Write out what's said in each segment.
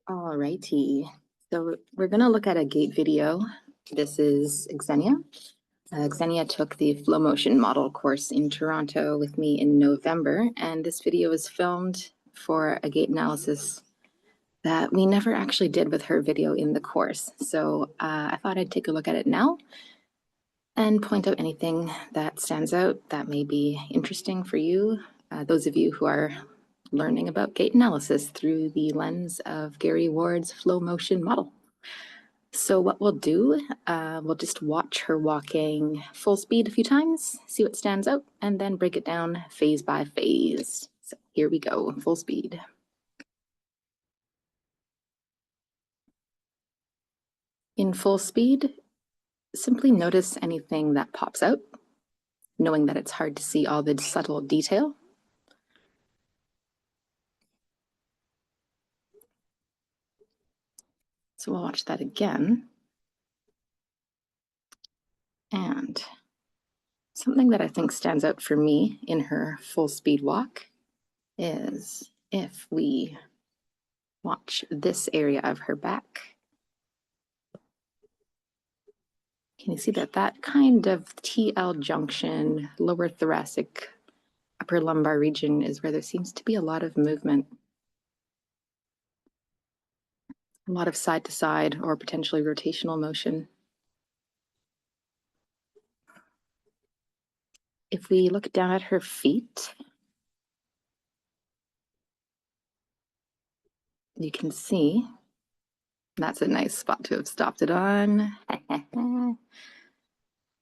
Alrighty, so we're going to look at a gait video. This is Xenia. Xenia took the flow motion model course in Toronto with me in November, and this video was filmed for a gait analysis that we never actually did with her video in the course. So I thought I'd take a look at it now and point out anything that stands out that may be interesting for you, those of you who are learning about gait analysis through the lens of Gary Ward's flow motion model. So what we'll do, we'll just watch her walking full speed a few times, see what stands out, and then break it down phase by phase. So here we go, full speed. In full speed, simply notice anything that pops out, knowing that it's hard to see all the subtle detail. So we'll watch that again. And something that I think stands out for me in her full speed walk is if we watch this area of her back. Can you see that kind of TL junction, lower thoracic, upper lumbar region is where there seems to be a lot of movement. A lot of side to side or potentially rotational motion. If we look down at her feet, you can see that's a nice spot to have stopped it on.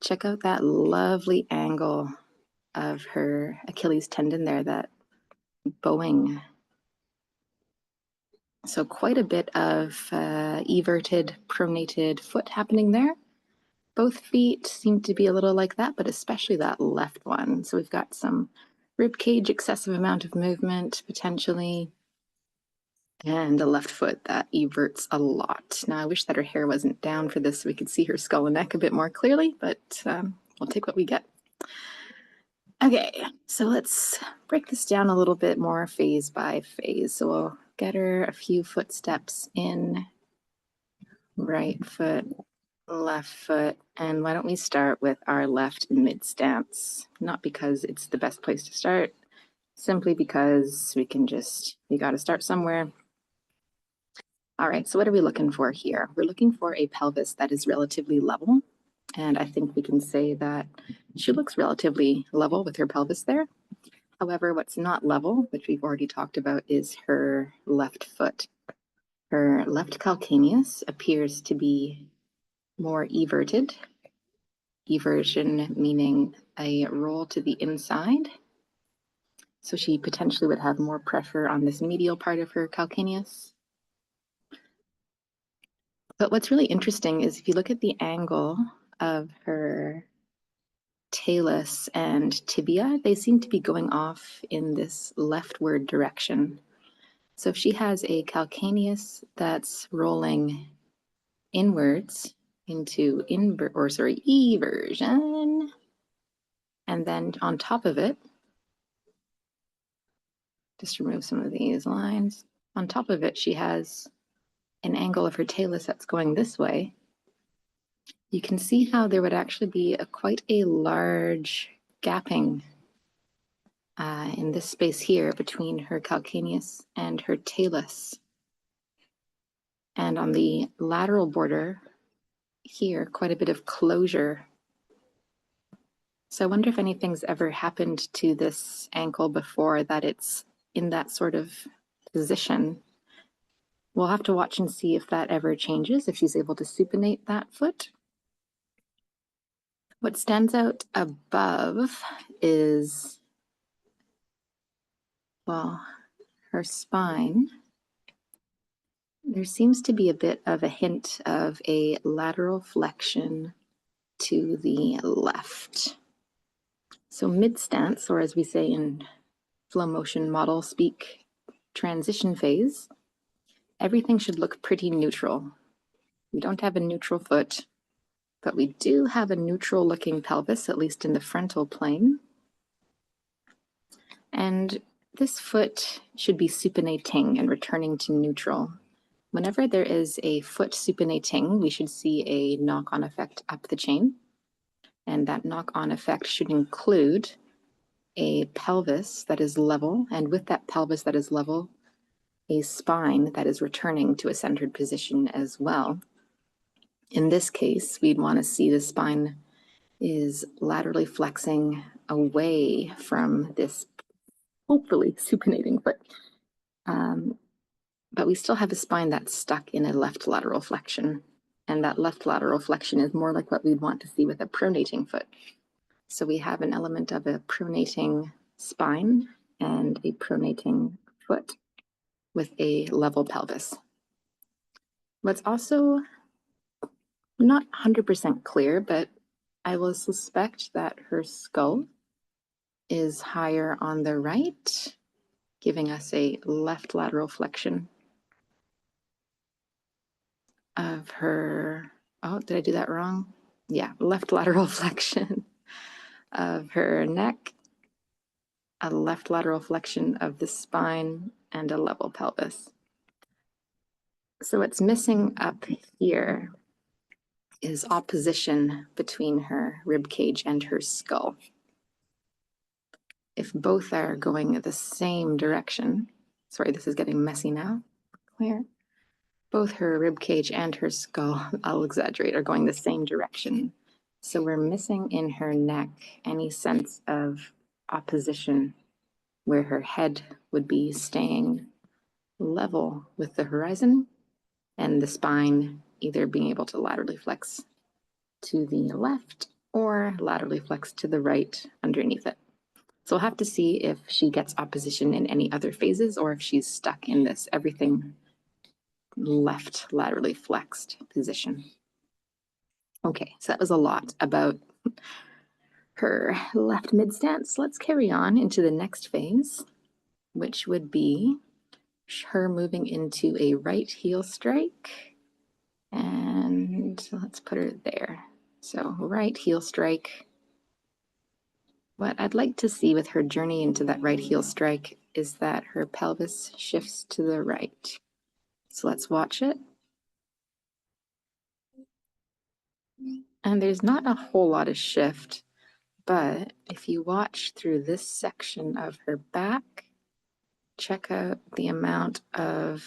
Check out that lovely angle of her Achilles tendon there, that bowing. So quite a bit of everted, pronated foot happening there. Both feet seem to be a little like that, but especially that left one. So we've got some rib cage, excessive amount of movement potentially, and a left foot that everts a lot. Now I wish that her hair wasn't down for this so we could see her skull and neck a bit more clearly, but we'll take what we get. Okay, so let's break this down a little bit more phase by phase. So we'll get her a few footsteps in, right foot, left foot, and why don't we start with our left mid stance? Not because it's the best place to start, simply because we got to start somewhere. All right, so what are we looking for here? We're looking for a pelvis that is relatively level, and I think we can say that she looks relatively level with her pelvis there. However, what's not level, which we've already talked about, is her left foot. Her left calcaneus appears to be more everted. Eversion meaning a roll to the inside. So she potentially would have more pressure on this medial part of her calcaneus. But what's really interesting is if you look at the angle of her talus and tibia, they seem to be going off in this leftward direction. So if she has a calcaneus that's rolling inwards into eversion, and then on top of it, just remove some of these lines, on top of it she has an angle of her talus that's going this way. You can see how there would actually be quite a large gapping in this space here between her calcaneus and her talus. And on the lateral border here, quite a bit of closure. So I wonder if anything's ever happened to this ankle before that it's in that sort of position. We'll have to watch and see if that ever changes, if she's able to supinate that foot. What stands out above is, well, her spine. There seems to be a bit of a hint of a lateral flexion to the left. So mid-stance, or as we say in flow motion model speak, transition phase, everything should look pretty neutral. We don't have a neutral foot, but we do have a neutral looking pelvis, at least in the frontal plane. And this foot should be supinating and returning to neutral. Whenever there is a foot supinating, we should see a knock-on effect up the chain. And that knock-on effect should include a pelvis that is level, and with that pelvis that is level, a spine that is returning to a centered position as well. In this case, we'd want to see the spine is laterally flexing away from this hopefully supinating foot. But we still have a spine that's stuck in a left lateral flexion. And that left lateral flexion is more like what we'd want to see with a pronating foot. So we have an element of a pronating spine and a pronating foot with a level pelvis. What's also not 100% clear, but I will suspect that her skull is higher on the right, giving us a left lateral flexion of her, oh, did I do that wrong? Yeah, left lateral flexion of her neck, a left lateral flexion of the spine, and a level pelvis. So what's missing up here is opposition between her rib cage and her skull. If both are going the same direction, sorry, this is getting messy now, Claire. Both her rib cage and her skull, I'll exaggerate, are going the same direction. So we're missing in her neck any sense of opposition where her head would be staying level with the horizon and the spine either being able to laterally flex to the left or laterally flex to the right underneath it. So we'll have to see if she gets opposition in any other phases or if she's stuck in this everything left laterally flexed position. Okay, so that was a lot about her left mid stance. Let's carry on into the next phase, which would be her moving into a right heel strike. And let's put her there. So right heel strike. What I'd like to see with her journey into that right heel strike is that her pelvis shifts to the right. So let's watch it. And there's not a whole lot of shift, but if you watch through this section of her back, check out the amount of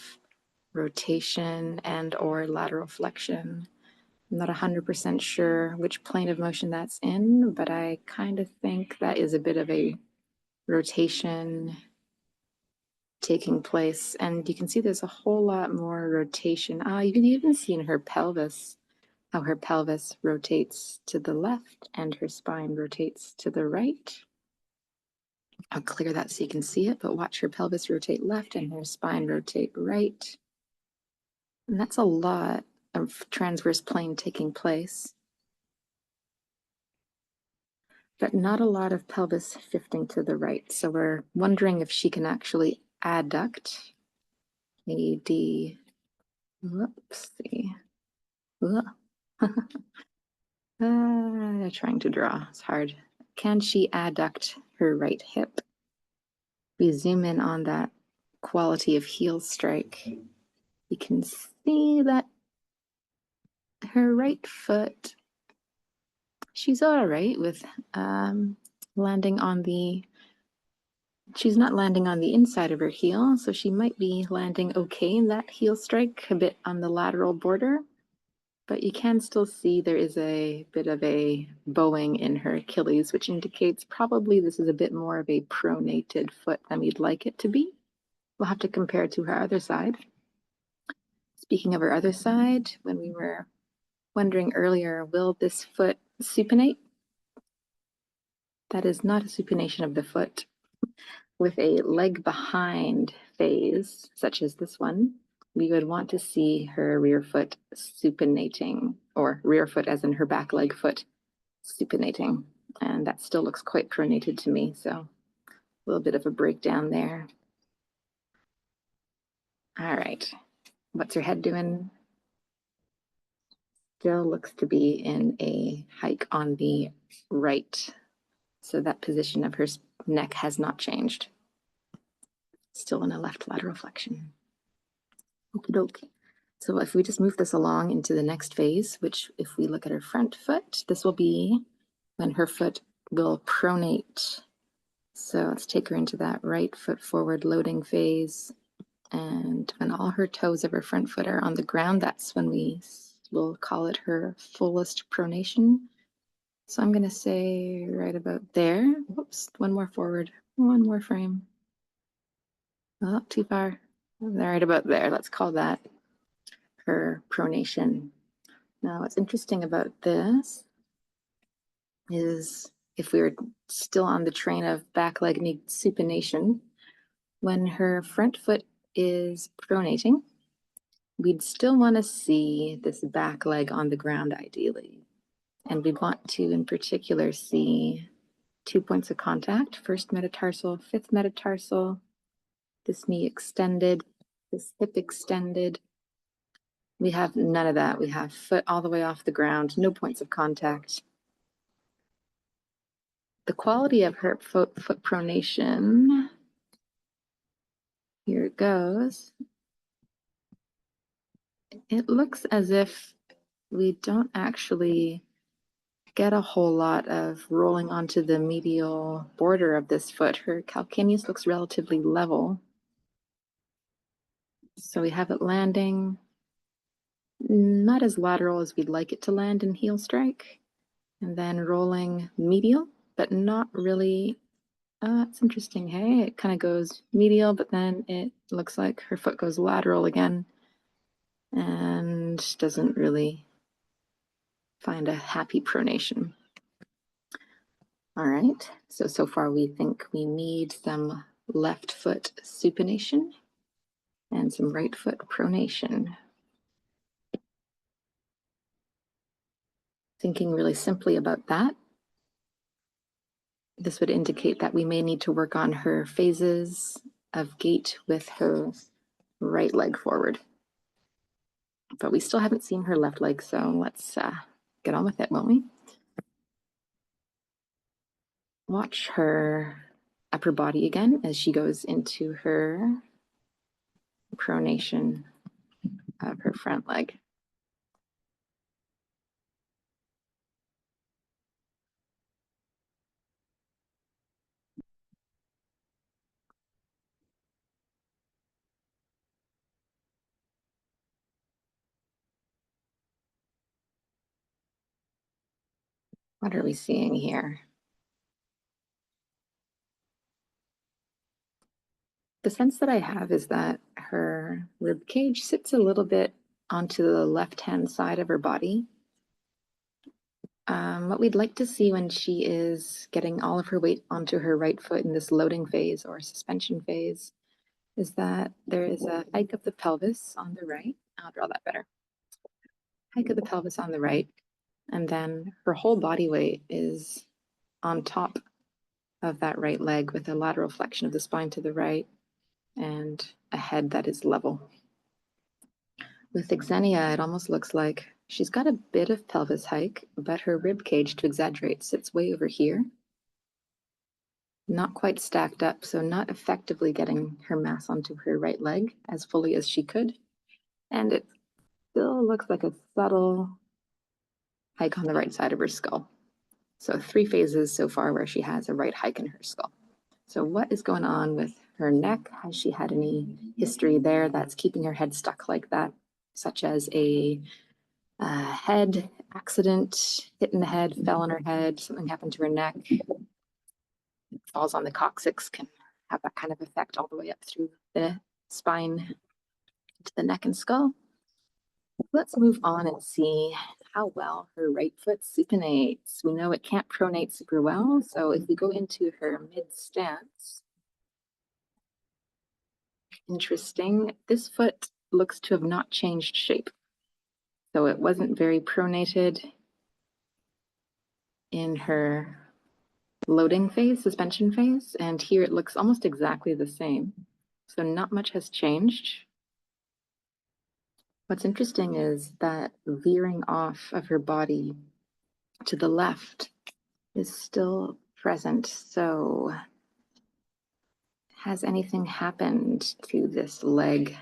rotation and or lateral flexion. I'm not 100% sure which plane of motion that's in, but I kind of think that is a bit of a rotation taking place. And you can see there's a whole lot more rotation. You can even see in her pelvis how her pelvis rotates to the left and her spine rotates to the right. I'll clear that so you can see it, but watch her pelvis rotate left and her spine rotate right. And that's a lot of transverse plane taking place, but not a lot of pelvis shifting to the right. So we're wondering if she can actually adduct, whoopsie. Trying to draw, it's hard. Can she adduct her right hip? We zoom in on that quality of heel strike. You can see that her right foot, she's all right with landing on the, she's not landing on the inside of her heel, so she might be landing okay in that heel strike, a bit on the lateral border. But you can still see there is a bit of a bowing in her Achilles, which indicates probably this is a bit more of a pronated foot than we'd like it to be. We'll have to compare to her other side. Speaking of her other side, when we were wondering earlier, will this foot supinate? That is not a supination of the foot. With a leg behind phase, such as this one, we would want to see her rear foot supinating, or rear foot as in her back leg foot supinating. And that still looks quite pronated to me, so a little bit of a breakdown there. All right, what's her head doing? Still looks to be in a hike on the right. So that position of her neck has not changed. Still in a left lateral flexion. Okie dokie. So if we just move this along into the next phase, which if we look at her front foot, this will be when her foot will pronate. So let's take her into that right foot forward loading phase. And when all her toes of her front foot are on the ground, that's when we will call it her fullest pronation. So I'm going to say right about there. Whoops, one more forward, one more frame. Oh, too far. Right about there. Let's call that her pronation. Now, what's interesting about this is if we were still on the train of back leg knee supination, when her front foot is pronating, we'd still want to see this back leg on the ground ideally. And we'd want to, in particular, see 2 points of contact, first metatarsal, fifth metatarsal, this knee extended, this hip extended. We have none of that. We have foot all the way off the ground, no points of contact. The quality of her foot pronation, here it goes. It looks as if we don't actually get a whole lot of rolling onto the medial border of this foot. Her calcaneus looks relatively level. So we have it landing not as lateral as we'd like it to land in heel strike, and then rolling medial, but not really. It's interesting, hey? It kind of goes medial, but then it looks like her foot goes lateral again and doesn't really find a happy pronation. All right, so far we think we need some left foot supination and some right foot pronation. Thinking really simply about that, this would indicate that we may need to work on her phases of gait with her right leg forward. But we still haven't seen her left leg, so let's get on with it, won't we? Watch her upper body again as she goes into her pronation of her front leg. What are we seeing here? The sense that I have is that her rib cage sits a little bit onto the left-hand side of her body. What we'd like to see when she is getting all of her weight onto her right foot in this loading phase or suspension phase is that there is a hike of the pelvis on the right. I'll draw that better. Hike of the pelvis on the right, and then her whole body weight is on top of that right leg with a lateral flexion of the spine to the right and a head that is level. With Xenia, it almost looks like she's got a bit of pelvis hike, but her rib cage, to exaggerate, sits way over here. Not quite stacked up, so not effectively getting her mass onto her right leg as fully as she could. And it still looks like a subtle hike on the right side of her skull. So 3 phases so far where she has a right hike in her skull. So what is going on with her neck? Has she had any history there that's keeping her head stuck like that, such as a head accident, hit in the head, fell on her head, something happened to her neck, falls on the coccyx can have that kind of effect all the way up through the spine to the neck and skull. Let's move on and see how well her right foot supinates. We know it can't pronate super well, so if we go into her mid stance, interesting, this foot looks to have not changed shape. So it wasn't very pronated in her loading phase, suspension phase, and here it looks almost exactly the same. So not much has changed. What's interesting is that veering off of her body to the left is still present. So Has anything happened to this leg,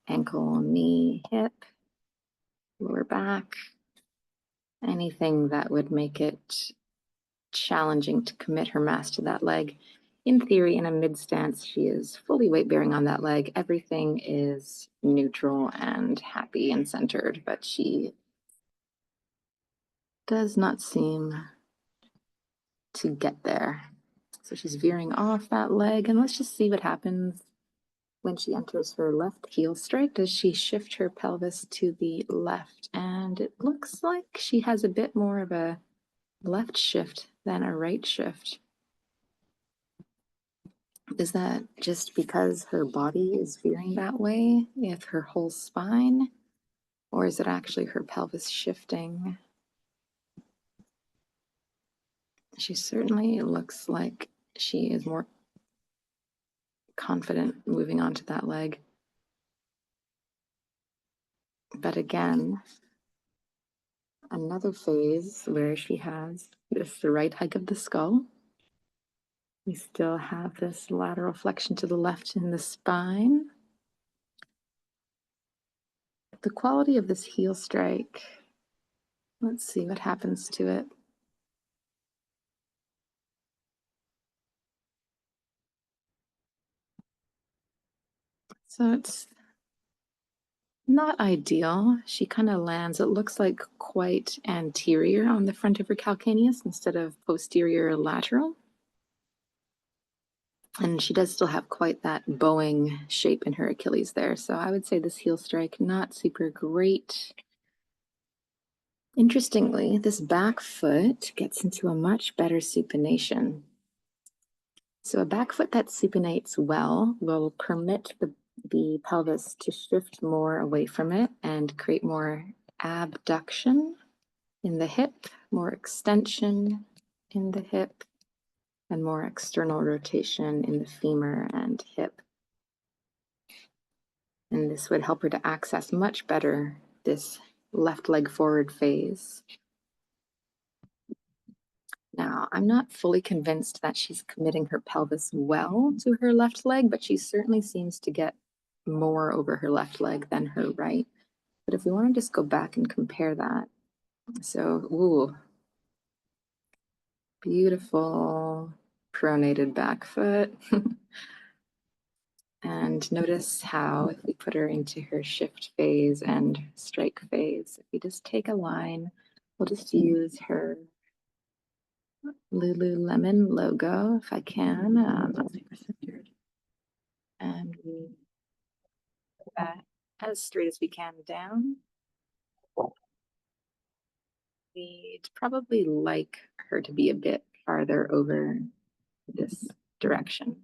ankle, knee, hip, lower back? Anything that would make it challenging to commit her mass to that leg? In theory, in a mid stance, she is fully weight bearing on that leg. Everything is neutral and happy and centered, but she does not seem to get there. So she's veering off that leg, and let's just see what happens when she enters her left heel strike. Does she shift her pelvis to the left? And it looks like she has a bit more of a left shift than a right shift. Is that just because her body is veering that way with her whole spine? Or is it actually her pelvis shifting? She certainly looks like she is more confident moving onto that leg. But again, another phase where she has this right hike of the skull. We still have this lateral flexion to the left in the spine. The quality of this heel strike, let's see what happens to it. So it's not ideal. She kind of lands, it looks like quite anterior on the front of her calcaneus instead of posterior lateral. And she does still have quite that bowing shape in her Achilles there. So I would say this heel strike, not super great. Interestingly, this back foot gets into a much better supination. So a back foot that supinates well will permit the pelvis to shift more away from it and create more abduction in the hip, more extension in the hip, and more external rotation in the femur and hip. And this would help her to access much better this left leg forward phase. Now, I'm not fully convinced that she's committing her pelvis well to her left leg, but she certainly seems to get more over her left leg than her right. But if we want to just go back and compare that, so, ooh, beautiful pronated back foot. And notice how if we put her into her shift phase and strike phase, if we just take a line, we'll just use her Lululemon logo if I can. Not super centered. And we put that as straight as we can down. We'd probably like her to be a bit farther over this direction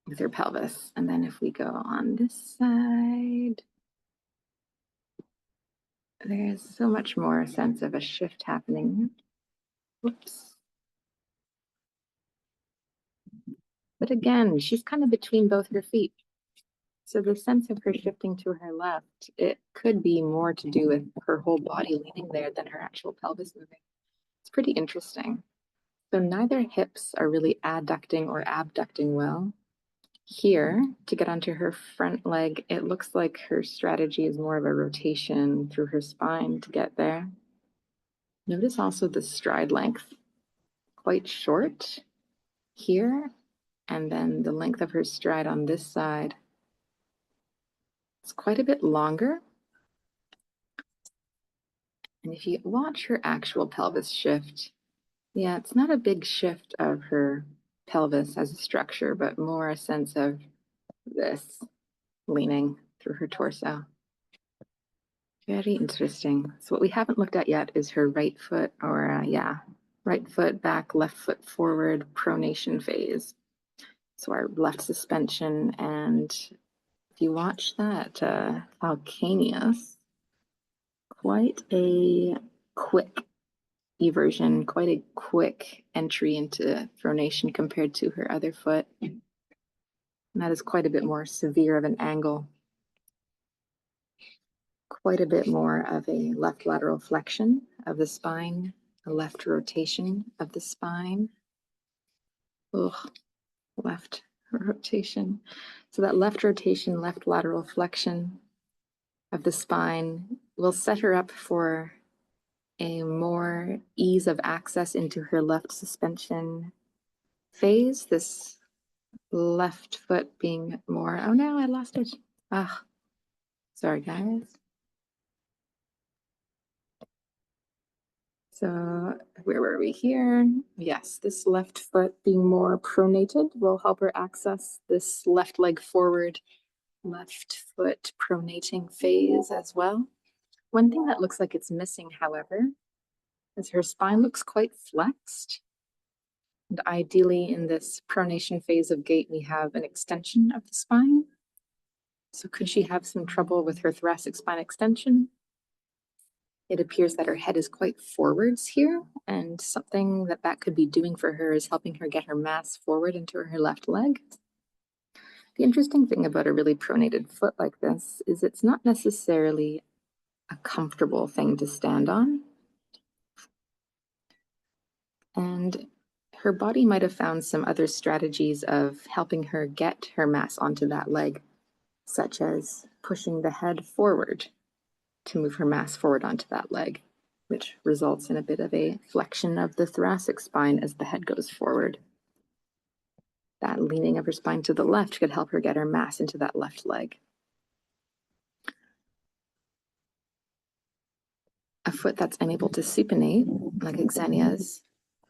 with her pelvis. And then if we go on this side, there's so much more sense of a shift happening. Whoops. But again, she's kind of between both her feet. So the sense of her shifting to her left, it could be more to do with her whole body leaning there than her actual pelvis moving. It's pretty interesting. So neither hips are really adducting or abducting well. Here, to get onto her front leg, it looks like her strategy is more of a rotation through her spine to get there. Notice also the stride length, quite short here, and then the length of her stride on this side. It's quite a bit longer. And if you watch her actual pelvis shift, yeah, it's not a big shift of her pelvis as a structure, but more a sense of this leaning through her torso. Very interesting. So what we haven't looked at yet is her right foot, or right foot back, left foot forward pronation phase. So our left suspension, and if you watch that calcaneus, quite a quick eversion, quite a quick entry into pronation compared to her other foot. And that is quite a bit more severe of an angle. Quite a bit more of a left lateral flexion of the spine, a left rotation of the spine. Ugh. left rotation. So that left rotation, left lateral flexion of the spine will set her up for a more ease of access into her left suspension phase. This left foot being more, oh no, I lost it. Ah, sorry guys. So where were we here? Yes, this left foot being more pronated will help her access this left leg forward, left foot pronating phase as well. One thing that looks like it's missing, however, is her spine looks quite flexed. And ideally in this pronation phase of gait, we have an extension of the spine. So could she have some trouble with her thoracic spine extension? It appears that her head is quite forwards here, and something that could be doing for her is helping her get her mass forward into her left leg. The interesting thing about a really pronated foot like this is it's not necessarily a comfortable thing to stand on. And her body might have found some other strategies of helping her get her mass onto that leg, such as pushing the head forward to move her mass forward onto that leg, which results in a bit of a flexion of the thoracic spine as the head goes forward. That leaning of her spine to the left could help her get her mass into that left leg. A foot that's unable to supinate, like Xenia's,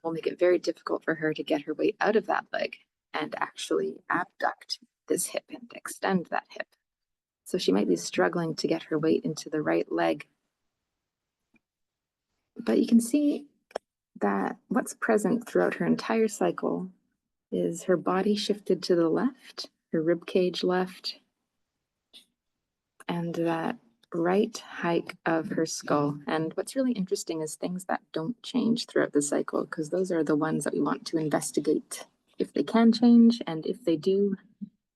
will make it very difficult for her to get her weight out of that leg and actually abduct this hip and extend that hip. So she might be struggling to get her weight into the right leg. But you can see that what's present throughout her entire cycle is her body shifted to the left, her rib cage left, and that right hike of her skull. And what's really interesting is things that don't change throughout the cycle, because those are the ones that we want to investigate if they can change, and if they do,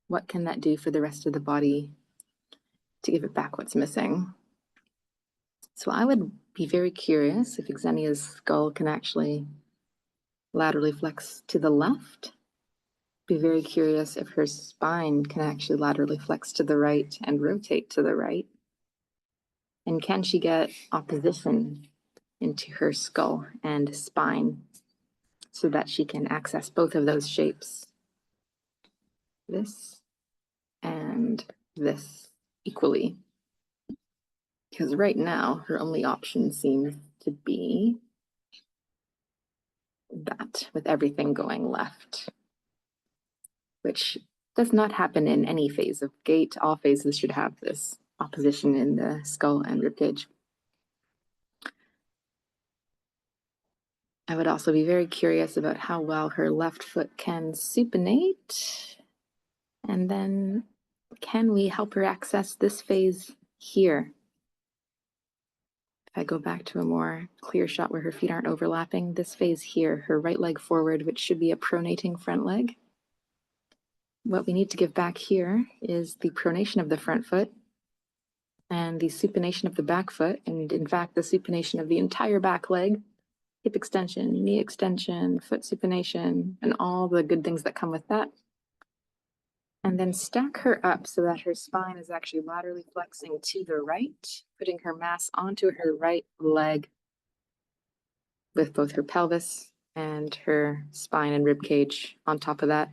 what can that do for the rest of the body to give it back what's missing. So I would be very curious if Xenia's skull can actually laterally flex to the left. Be very curious if her spine can actually laterally flex to the right and rotate to the right. And can she get opposition into her skull and spine so that she can access both of those shapes, this and this, equally? Because right now, her only option seems to be that, with everything going left, which does not happen in any phase of gait. All phases should have this opposition in the skull and ribcage. I would also be very curious about how well her left foot can supinate. And then can we help her access this phase here? If I go back to a more clear shot where her feet aren't overlapping, this phase here, her right leg forward, which should be a pronating front leg. What we need to give back here is the pronation of the front foot and the supination of the back foot, and in fact, the supination of the entire back leg, hip extension, knee extension, foot supination, and all the good things that come with that. And then stack her up so that her spine is actually laterally flexing to the right, putting her mass onto her right leg with both her pelvis and her spine and rib cage on top of that.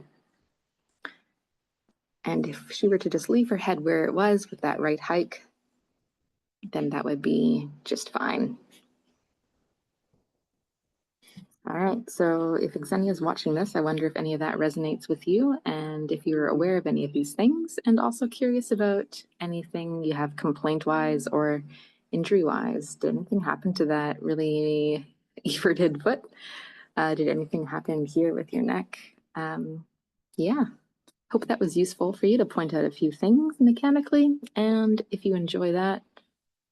And if she were to just leave her head where it was with that right hike, then that would be just fine. All right, so if Xenia is watching this, I wonder if any of that resonates with you, and if you're aware of any of these things, and also curious about anything you have complaint-wise or injury-wise. Did anything happen to that really everted foot? Did anything happen here with your neck? Yeah, hope that was useful for you to point out a few things mechanically, and if you enjoy that,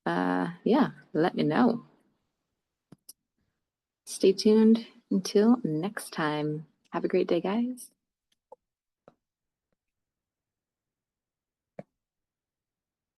yeah, let me know. Stay tuned until next time. Have a great day, guys.